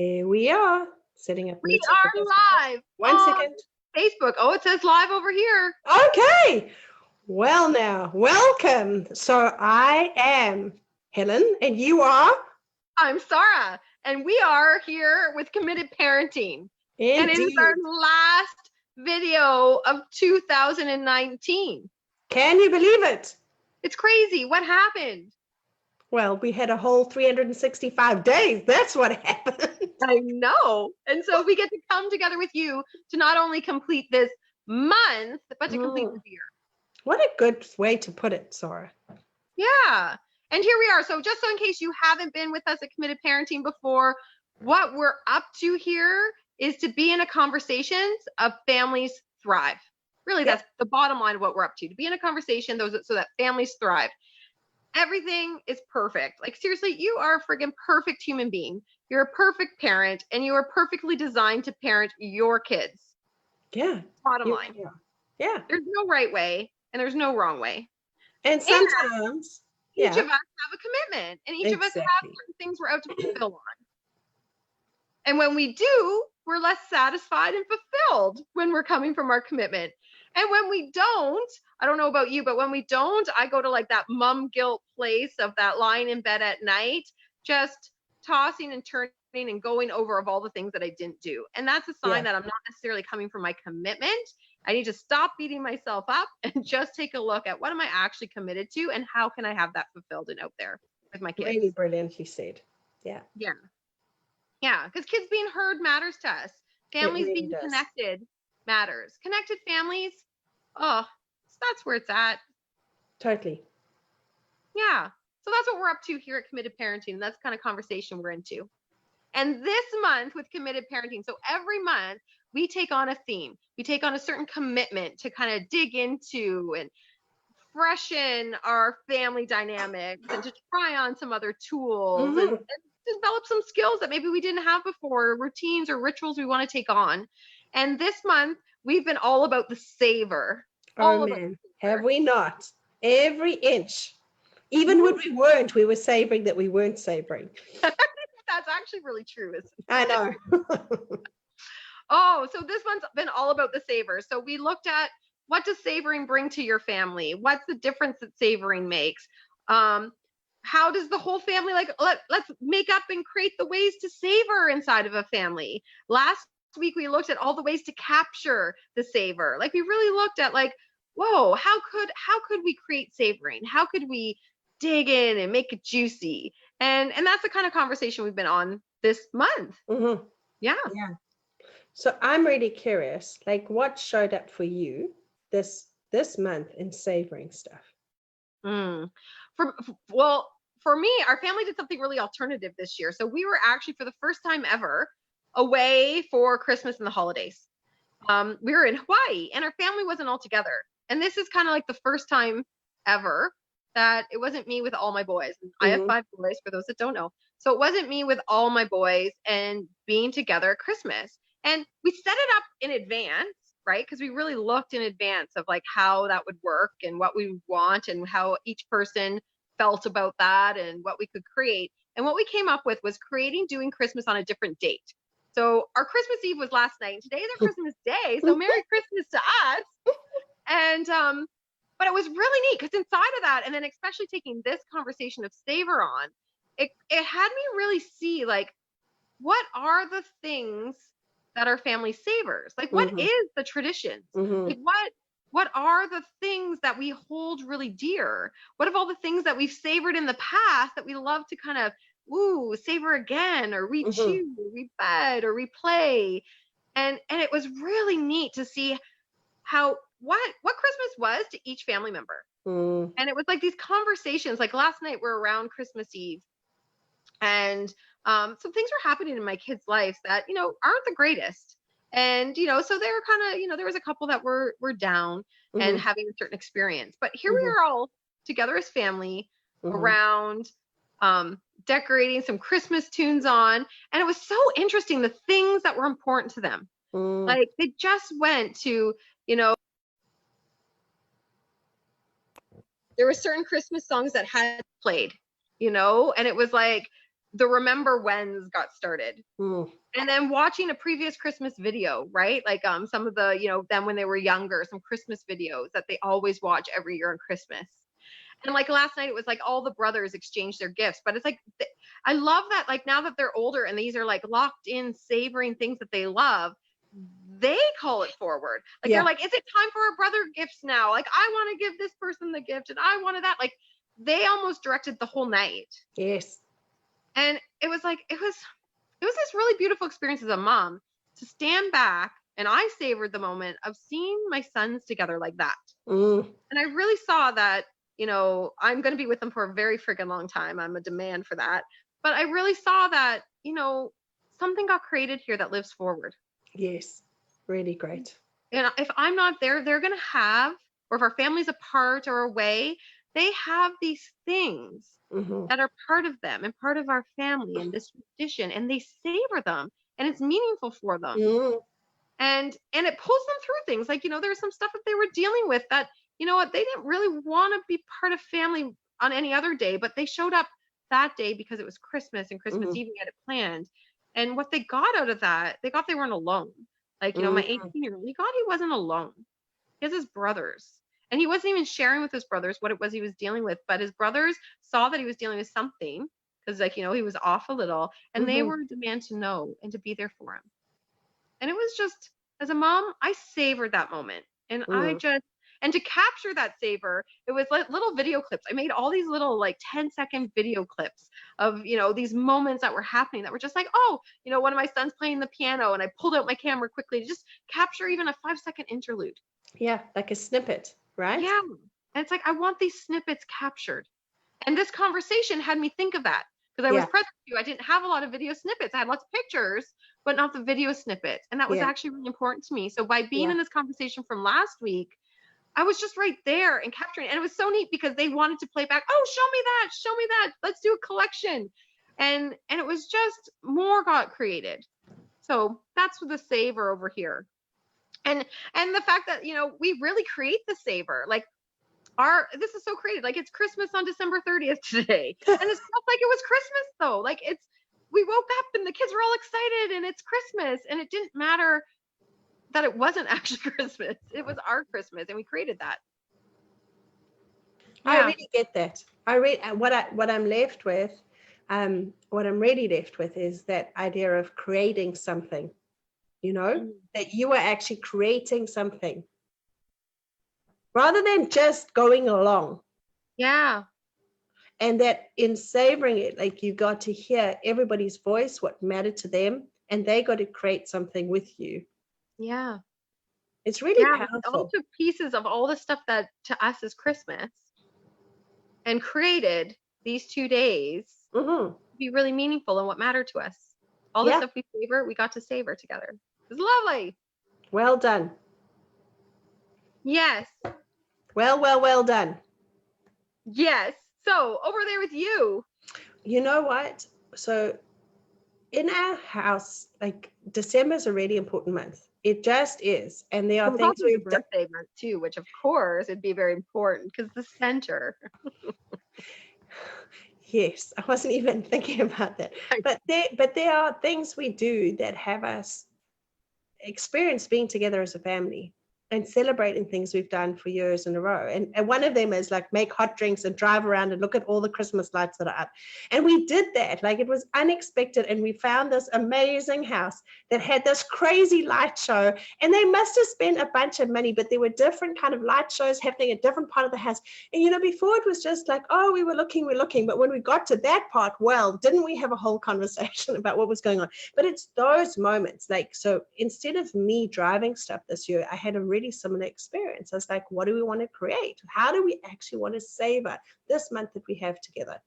Here we are, setting up We meeting. are live One on second. Facebook. Oh, it says live over here. Okay. Well now, welcome. So I am Helen and you are? I'm Szara, and we are here with Committed Parenting. Indeed. And it is our last video of 2019. Can you believe it? It's crazy. What happened? Well, we had a whole 365 days. That's what happened. I know. And so we get to come together with you to not only complete this month, but to complete this year. What a good way to put it, Szara. Yeah. And here we are. So just so in case you haven't been with us at Committed Parenting before, what we're up to here is to be in a conversations of families thrive. Really, that's the bottom line of what we're up to be in a conversation so that families thrive. Everything is perfect. Like, seriously, you are a friggin' perfect human being. You're a perfect parent, and you are perfectly designed to parent your kids. Yeah. Bottom line. Yeah. There's no right way, and there's no wrong way. And sometimes each of us have a commitment, and each of us have certain things we're out to fulfill on. And when we do, we're less satisfied and fulfilled when we're coming from our commitment. And when we don't, I don't know about you, but when we don't, I go to like that mom guilt place of that lying in bed at night, just tossing and turning and going over of all the things that I didn't do. And that's a sign that I'm not necessarily coming from my commitment. I need to stop beating myself up and just take a look at what am I actually committed to and how can I have that fulfilled and out there with my kids. Really brilliantly said. Yeah. Yeah. Yeah, because kids being heard matters to us. Families really being connected matters. Connected families, oh, that's where it's at. Totally. Yeah. So that's what we're up to here at Committed Parenting. And that's the kind of conversation we're into. And this month with Committed Parenting, so every month we take on a theme. We take on a certain commitment to kind of dig into and freshen our family dynamics and to try on some other tools and develop some skills that maybe we didn't have before, routines or rituals we want to take on. And this month, we've been all about the savor. Oh, man, have we not? Every inch. Even when we weren't, we were savoring that we weren't savoring. That's actually really true, isn't it? I know. Oh, so this one's been all about the savor. So we looked at what does savoring bring to your family? What's the difference that savoring makes? How does the whole family, like, let's make up and create the ways to savor inside of a family. Last week, we looked at all the ways to capture the savor. Like, we really looked at like, whoa, how could we create savoring? How could we dig in and make it juicy? And that's the kind of conversation we've been on this month. Yeah. So I'm really curious, like, what showed up for you this month in savoring stuff? For me, our family did something really alternative this year. So we were actually, for the first time ever, away for Christmas and the holidays. We were in Hawaii and our family wasn't all together. And this is kind of like the first time ever that it wasn't me with all my boys. I have 5 boys, for those that don't know. So it wasn't me with all my boys and being together at Christmas. And we set it up in advance, right? Because we really looked in advance of like how that would work and what we want and how each person felt about that and what we could create. And what we came up with was doing Christmas on a different date. So our Christmas Eve was last night, and today's our Christmas Day. So Merry Christmas to us. And but it was really neat because inside of that, and then especially taking this conversation of savor on, it had me really see like, what are the things that our family savors? Like, what is the traditions? Like, what are the things that we hold really dear? What of all the things that we've savored in the past that we love to kind of savor again, or re-chew, re-bed, or replay? And it was really neat to see how what Christmas was to each family member. And it was like these conversations, like last night we're around Christmas Eve, and some things were happening in my kids' lives that, aren't the greatest. And, so they were kind of, there was a couple that were down and having a certain experience. But here we are all together as family around decorating, some Christmas tunes on. And it was so interesting, the things that were important to them. Like, they just went to, there were certain Christmas songs that had played, and it was like, the remember whens got started. Mm. And then watching a previous Christmas video, right? Like some of the, them when they were younger, some Christmas videos that they always watch every year on Christmas. And like last night, it was like all the brothers exchanged their gifts. But it's like, I love that, like now that they're older and these are like locked in, savoring things that they love, they call it forward. Like they're like, is it time for our brother gifts now? Like I want to give this person the gift and I wanted that. Like they almost directed the whole night. Yes. And it was like, it was this really beautiful experience as a mom to stand back, and I savored the moment of seeing my sons together like that. And I really saw that, I'm going to be with them for a very freaking long time. I'm a demand for that. But I really saw that, something got created here that lives forward. Yes. Really great. And if I'm not there, they're going to have, or if our family's apart or away, they have these things that are part of them and part of our family and this tradition, and they savor them, and it's meaningful for them. And it pulls them through things like, there's some stuff that they were dealing with that, they didn't really want to be part of family on any other day, but they showed up that day because it was Christmas and Christmas Eve, we had it planned. And what they got out of that, they got they weren't alone. Like, my 18-year-old, he got he wasn't alone. He has his brothers. And he wasn't even sharing with his brothers what it was he was dealing with. But his brothers saw that he was dealing with something because, like, he was off a little. And they were demand to know and to be there for him. And it was just, as a mom, I savored that moment. And and to capture that savor, it was like little video clips. I made all these little like 10-second video clips of, these moments that were happening that were just like, oh, one of my sons playing the piano. And I pulled out my camera quickly to just capture even a 5-second interlude. Yeah, like a snippet. Right? Yeah. And it's like, I want these snippets captured. And this conversation had me think of that because I was present to you. I didn't have a lot of video snippets. I had lots of pictures, but not the video snippets. And that was actually really important to me. So by being in this conversation from last week, I was just right there and capturing it. And it was so neat because they wanted to play back. Oh, show me that. Let's do a collection. And it was just more got created. So that's the savor over here. And the fact that, we really create the savor, like this is so creative. Like it's Christmas on December 30th today. And it's not like it was Christmas though. Like we woke up and the kids were all excited and it's Christmas, and it didn't matter that it wasn't actually Christmas. It was our Christmas and we created that. Yeah. I really get that. What I'm left with, what I'm really left with is that idea of creating something. That you are actually creating something rather than just going along. Yeah. And that in savoring it, like you got to hear everybody's voice, what mattered to them, and they got to create something with you. Yeah. It's really powerful. All took pieces of all the stuff that to us is Christmas and created these 2 days to be really meaningful and what mattered to us. All the stuff we savor, we got to savor together. It was lovely. Well done. Yes. Well done. Yes. So over there with you. You know what? So in our house, like December is a really important month. It just is. And there are things we've done. Birthday month too, which of course it'd be very important because the center. Yes, I wasn't even thinking about that. But there are things we do that have us experience being together as a family and celebrating things we've done for years in a row. And one of them is like make hot drinks and drive around and look at all the Christmas lights that are up. And we did that. Like it was unexpected. And we found this amazing house that had this crazy light show. And they must have spent a bunch of money, but there were different kind of light shows happening at different part of the house. And, before it was just like, oh, we were looking. But when we got to that part, well, didn't we have a whole conversation about what was going on? But it's those moments. Like, so instead of me driving stuff this year, I had a really similar experience. I was like, what do we want to create? How do we actually want to savor this month that we have together?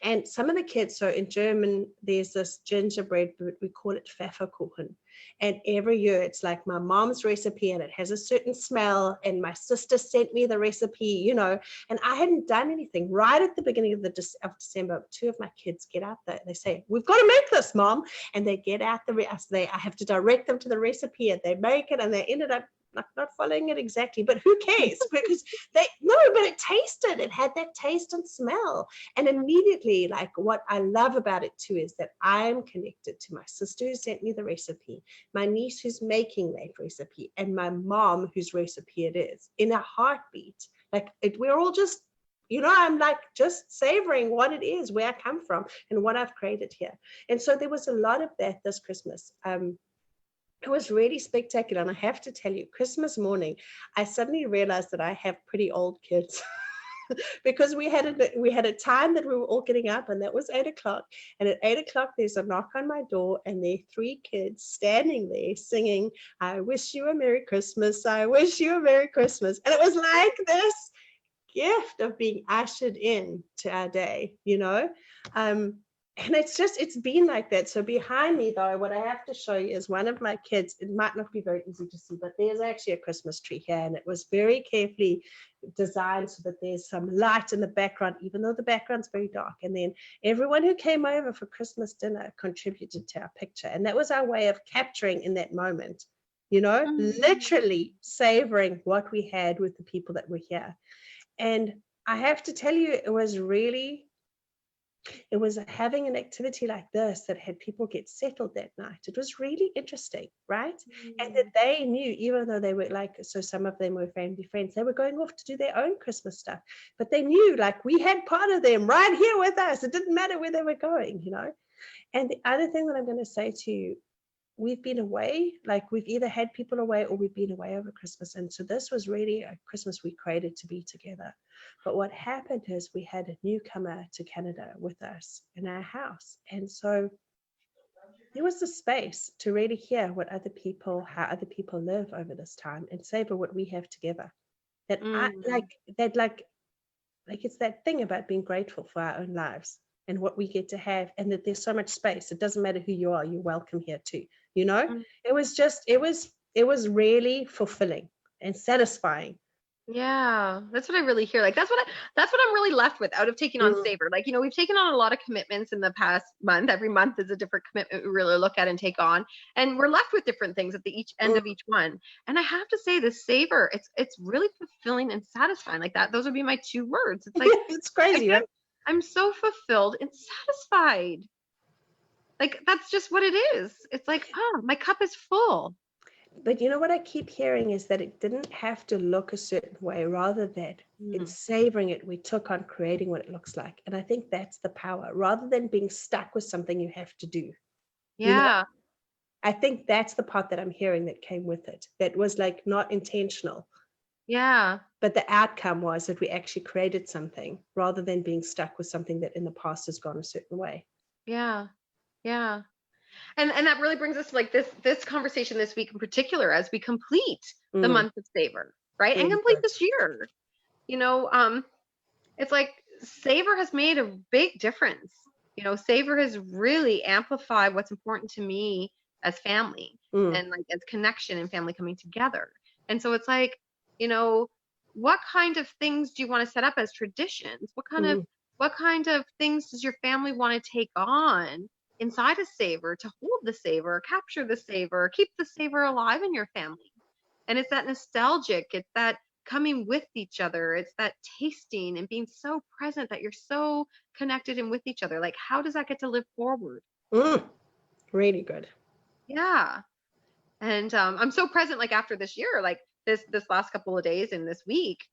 And some of the kids, so in German, there's this gingerbread, but we call it Pfefferkuchen. And every year it's like my mom's recipe and it has a certain smell. And my sister sent me the recipe, and I hadn't done anything. Right at the beginning of December, 2 of my kids get out there. They say, we've got to make this, Mom. And they get out I have to direct them to the recipe and they make it. And they ended up not following it exactly, but who cares? Because but it tasted, it had that taste and smell. And immediately, like, what I love about it too is that I'm connected to my sister who sent me the recipe, my niece who's making that recipe, and my mom whose recipe it is, in a heartbeat. Like, we're all just, I'm like just savoring what it is, where I come from and what I've created here. And so there was a lot of that this Christmas. It was really spectacular. And I have to tell you, Christmas morning, I suddenly realized that I have pretty old kids. Because we had a time that we were all getting up, and that was 8:00. And at 8:00, there's a knock on my door, and there are 3 kids standing there singing, "I wish you a Merry Christmas. I wish you a Merry Christmas." And it was like this gift of being ushered in to our day, and it's been like that. So behind me, though, what I have to show you is one of my kids. It might not be very easy to see, but there's actually a Christmas tree here, and it was very carefully designed so that there's some light in the background, even though the background's very dark. And then everyone who came over for Christmas dinner contributed to our picture, and that was our way of capturing in that moment, literally savoring what we had with the people that were here. And I have to tell you, it was having an activity like this that had people get settled that night. It was really interesting, right? And that they knew, even though they were so some of them were family friends, they were going off to do their own Christmas stuff. But they knew, we had part of them right here with us. It didn't matter where they were going, And the other thing that I'm going to say to you, we've been away, we've either had people away or we've been away over Christmas. And so this was really a Christmas we created to be together. But what happened is we had a newcomer to Canada with us in our house. And so there was the space to really hear how other people live over this time and savor what we have together. It's that thing about being grateful for our own lives and what we get to have, and that there's so much space. It doesn't matter who you are, you're welcome here too. It was really fulfilling and satisfying. Yeah, that's what I really hear. That's what I'm really left with out of taking on Savor. We've taken on a lot of commitments in the past month. Every month is a different commitment we really look at and take on, and we're left with different things at the end of each one. And I have to say, the Savor, it's really fulfilling and satisfying. Those would be my 2 words. It's it's crazy, right? I'm so fulfilled and satisfied. That's just what it is. It's my cup is full. But what I keep hearing is that it didn't have to look a certain way, rather that in savoring it, we took on creating what it looks like. And I think that's the power, rather than being stuck with something you have to do. Yeah. I think that's the part that I'm hearing that came with it. That was not intentional. Yeah. But the outcome was that we actually created something, rather than being stuck with something that in the past has gone a certain way. Yeah. Yeah. And that really brings us to this conversation this week in particular, as we complete the month of Savor, right? And complete this year. It's Savor has made a big difference. Savor has really amplified what's important to me as family and as connection and family coming together. And so it's what kind of things do you want to set up as traditions? What kind of things does your family want to take on inside a Savor, to hold the Savor, capture the Savor, keep the Savor alive in your family? And it's that nostalgic, it's that coming with each other, it's that tasting and being so present that you're so connected and with each other. How does that get to live forward? Really good. Yeah. And I'm so present, after this year, this last couple of days and this week,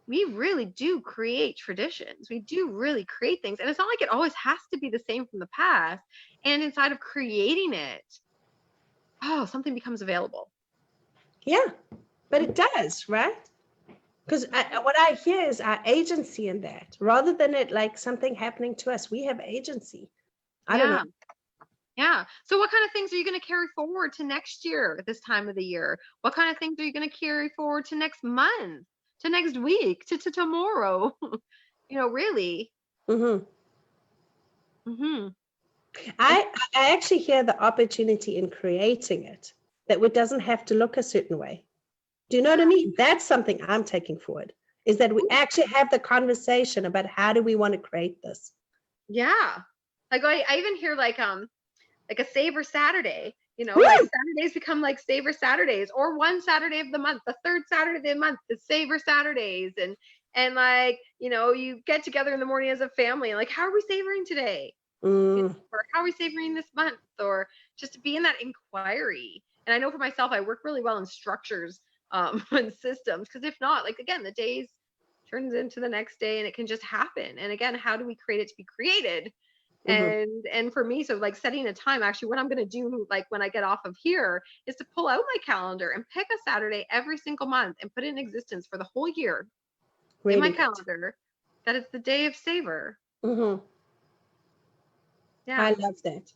we really do create traditions. We do really create things. And it's not it always has to be the same from the past. And inside of creating it, something becomes available. Yeah, but it does, right? Because what I hear is our agency in that, rather than it something happening to us. We have agency. I don't know. Yeah. So what kind of things are you going to carry forward to next year, this time of the year? What kind of things are you going to carry forward to next month, to next week, to tomorrow? Really. I actually hear the opportunity in creating it, that it doesn't have to look a certain way. Do you know what I mean? That's something I'm taking forward, is that we actually have the conversation about how do we want to create this. Yeah. I even hear a Savor Saturday. You know, like Saturdays become like Savor Saturdays, or one Saturday of the month, the third Saturday of the month is Savor Saturdays. And like, you know, you get together in the morning as a family, like, how are we savoring today? Or how are we savoring this month? Or just to be in that inquiry. And I know for myself, I work really well in structures and systems, because if not, like, again, the days turns into the next day and it can just happen. And again, how do we create it to be created? And for me, so like setting a time, actually what I'm going to do, like when I get off of here, is to pull out my calendar and pick a Saturday every single month and put it in existence for the whole year in my calendar, that it's the day of savor. Yeah, I love that.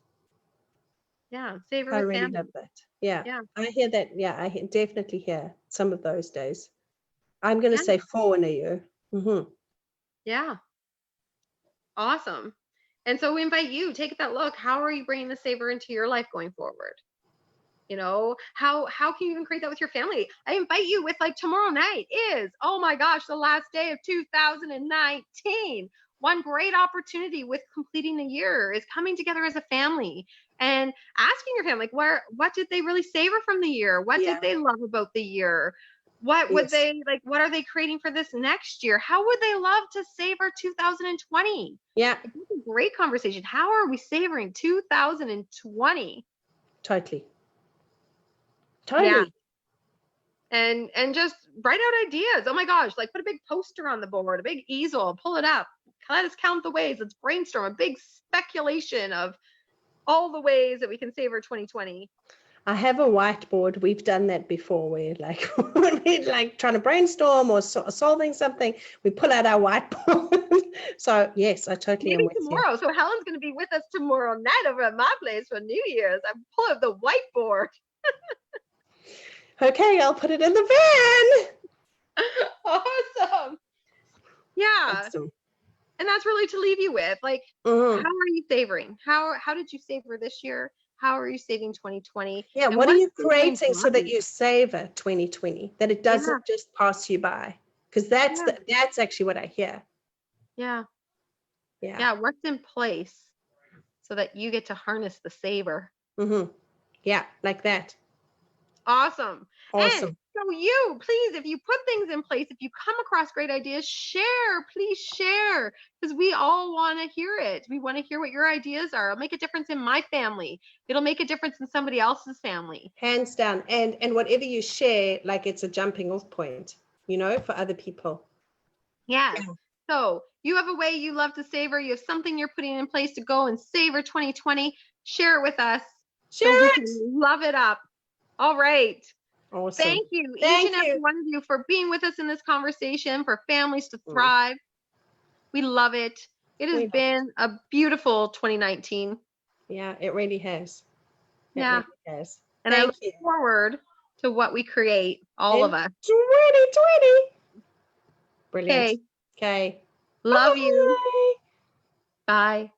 Yeah, savor I with really family. love that. Yeah, I hear that. Yeah, definitely hear some of those days. I'm going to say 4 in a year. Yeah, awesome. And so we invite you, take that look. How are you bringing the savor into your life going forward? You know, how can you even create that with your family? I invite you with, like, tomorrow night is, oh my gosh, the last day of 2019. One great opportunity with completing the year is coming together as a family and asking your family, like, what did they really savor from the year? What did they love about the year? What would they like? What are they creating for this next year? How would they love to savor 2020? Yeah, It's a great conversation. How are we savoring 2020? totally. Yeah. And just write out ideas. Oh my gosh, like put a big poster on the board, a big easel, pull it up. Let us count the ways. Let's brainstorm a big speculation of all the ways that we can savor 2020. I have a whiteboard. We've done that before, where like when we're like trying to brainstorm or solving something, we pull out our whiteboard. So yes, I totally am Maybe with tomorrow. you. So Helen's going to be with us tomorrow night over at my place for New Year's. I pull up the whiteboard. Okay, I'll put it in the van. Awesome. Yeah. Awesome. And that's really to leave you with, like, how are you savoring? How did you savor this year? How are you saving 2020? Yeah, And what are you what's been creating so that you savor 2020, that it doesn't just pass you by? Because that's actually what I hear. Yeah. What's in place so that you get to harness the savor? Yeah, like that. Awesome. Awesome. And so you, please, if you put things in place, if you come across great ideas, please share, because we all want to hear it. We want to hear what your ideas are. It'll make a difference in my family. It'll make a difference in somebody else's family. Hands down. And whatever you share, like, it's a jumping off point, you know, for other people. Yes. Yeah. So you have a way you love to savor. You have something you're putting in place to go and savor 2020. Share it with us. Share it. We can love it up. All right. Awesome. Thank you, each and every one of you, for being with us in this conversation, for families to thrive. We love it. It has been a beautiful 2019. Yeah, it really has. Yeah. It really has. And I look forward to what we create, all of us. 2020. Brilliant. Okay. Love you. Bye.